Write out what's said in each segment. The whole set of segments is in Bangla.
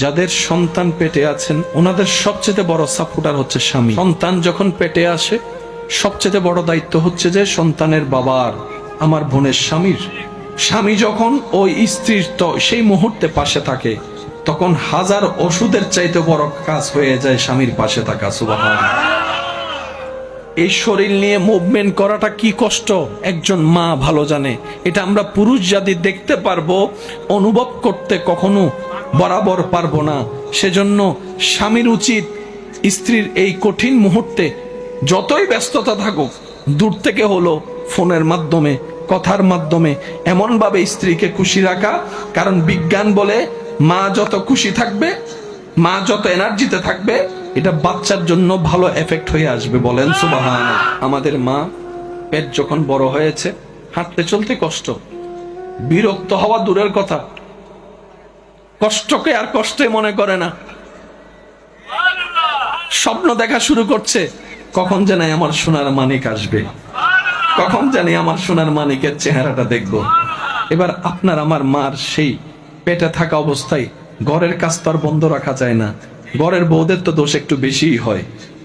যাদের সন্তান পেটে আছেন ওনাদের সবচেয়ে বড় সাপোর্টার হচ্ছে স্বামী। সন্তান যখন পেটে আসে সবচেয়ে বড় দায়িত্ব হচ্ছে যে সন্তানের বাবার, আমার বোনের স্বামীর। স্বামী যখন ওই স্ত্রীর তো সেই মুহূর্তে পাশে থাকে তখন হাজার ওষুধের চাইতে বড় কাজ হয়ে যায় স্বামীর পাশে থাকা। সুবহানাল্লাহ। এই শরীর নিয়ে মুভমেন্ট করাটা কি কষ্ট একজন মা ভালো জানে। এটা আমরা পুরুষ জাতি দেখতে পারবো, অনুভব করতে কখনো বরাবর পারবো না। সেজন্য স্বামীর উচিত স্ত্রীর এই কঠিন মুহূর্তে যতই ব্যস্ততা থাকুক দূর থেকে হলো ফোনের মাধ্যমে, কথার মাধ্যমে এমন ভাবে স্ত্রীকে খুশি রাখা। কারণ বিজ্ঞান বলে মা যত খুশি থাকবে, মা যত এনার্জিতে থাকবে, এটা বাচ্চার জন্য ভালো এফেক্ট হয়ে আসবে। বলেন সুবহানাল্লাহ। আমাদের মা পেট যখন বড় হয়েছে হাঁটতে চলতে কষ্ট, বিরক্ত হওয়া দূরের কথা, কষ্টকে আর কষ্টে মনে করে না। স্বপ্ন দেখা শুরু করছে, কখন জানি আমার সোনার মানিক আসবে, কখন জানি আমার সোনার মানিকের চেহারাটা দেখবো। এবার আপনার আমার মার সেই পেটে থাকা অবস্থায় ঘরের কাজ তো আর বন্ধ রাখা যায় না। ঘরের বউদের তো দোষ একটু বেশিই হয়।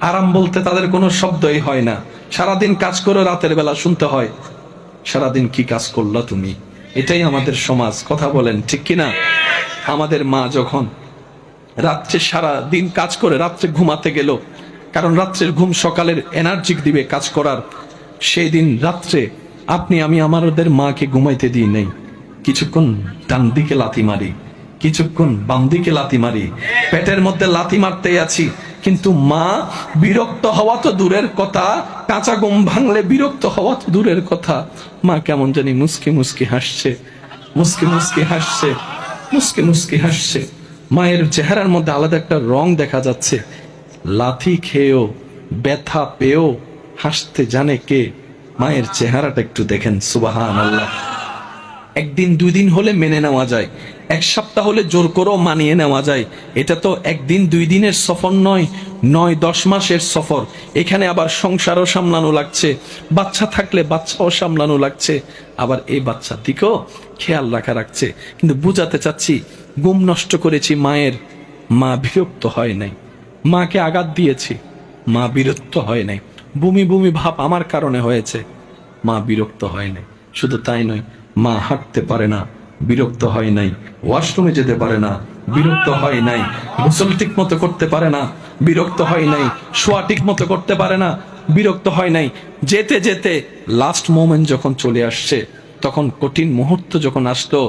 আরাম বলতে তাদের কোনো শব্দই হয় না। সারাদিন কাজ করে রাতের বেলা শুনতে হয়, সারাদিন কি কাজ করলা তুমি। এটাই আমাদের সমাজ। কথা বলেন ঠিক কিনা? আমাদের মা যখন রাত্রে সারা দিন কাজ করে রাত্রে ঘুমাতে গেল, কারণ রাত্রের ঘুম সকালের এনার্জি দিবে কাজ করার, সেই দিন রাত্রে আপনি আমি আমাদের মাকে ঘুমাইতে দিই নেই। কিছুক্ষণ ডান দিকে লাথি মারি, কিছুক্ষণ বাম দিকে লাথি মারি, পেটের মধ্যে লাথি মারতেই আছি। কিন্তু মা বিরক্ত হওয়া তো দূরের কথা, কাঁচা ঘুম ভাঙলে বিরক্ত হওয়া তো দূরের কথা। মা কেমন জানি মুস্কি মুস্কি হাসছে, মুস্কি মুস্কি হাসছে, মুস্কি মুস্কি হাসছে। মায়ের চেহারার মধ্যে আলাদা একটা রং দেখা যাচ্ছে। লাথি খেয়েও ব্যথা পেয়েও হাসতে জানে কে? মায়ের চেহারাটা একটু দেখেন। সুবহানাল্লাহ। একদিন দুই দিন হলে মেনে নেওয়া যায়, এক সপ্তাহ হলে জোর করেও মানিয়ে নেওয়া যায়। এটা তো একদিন দুই দিনের সফর নয়, 9-10 মাসের সফর। এখানে আবার সংসারও সামলানো লাগছে, বাচ্চা থাকলে বাচ্চাও সামলানো লাগছে, আবার এই বাচ্চা দিকেও খেয়াল রাখা রাখছে। কিন্তু বুঝাতে চাচ্ছি, ঘুম নষ্ট করেছি মায়ের, মা বিরক্ত হয় নাই। মাকে আঘাত দিয়েছি, মা বিরক্ত হয় নাই। বমি বমি ভাব আমার কারণে হয়েছে, মা বিরক্ত হয় নাই। শুধু তাই নয়, মা হাঁটতে পারে না, বিরক্ত হয় নাই। ওয়াশরুমে যেতে পারে না, বিরক্ত হয় নাই। গোসল ঠিক মতো করতে পারে না, বিরক্ত হয় নাই। শোয়া ঠিক মতো করতে পারে না, বিরক্ত হয় নাই। যেতে যেতে লাস্ট মোমেন্ট যখন চলে আসছে, তখন কঠিন মুহূর্ত যখন আসলো,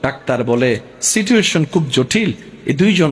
ডাক্তার বলে সিচুয়েশন খুব জটিল, এই দুইজন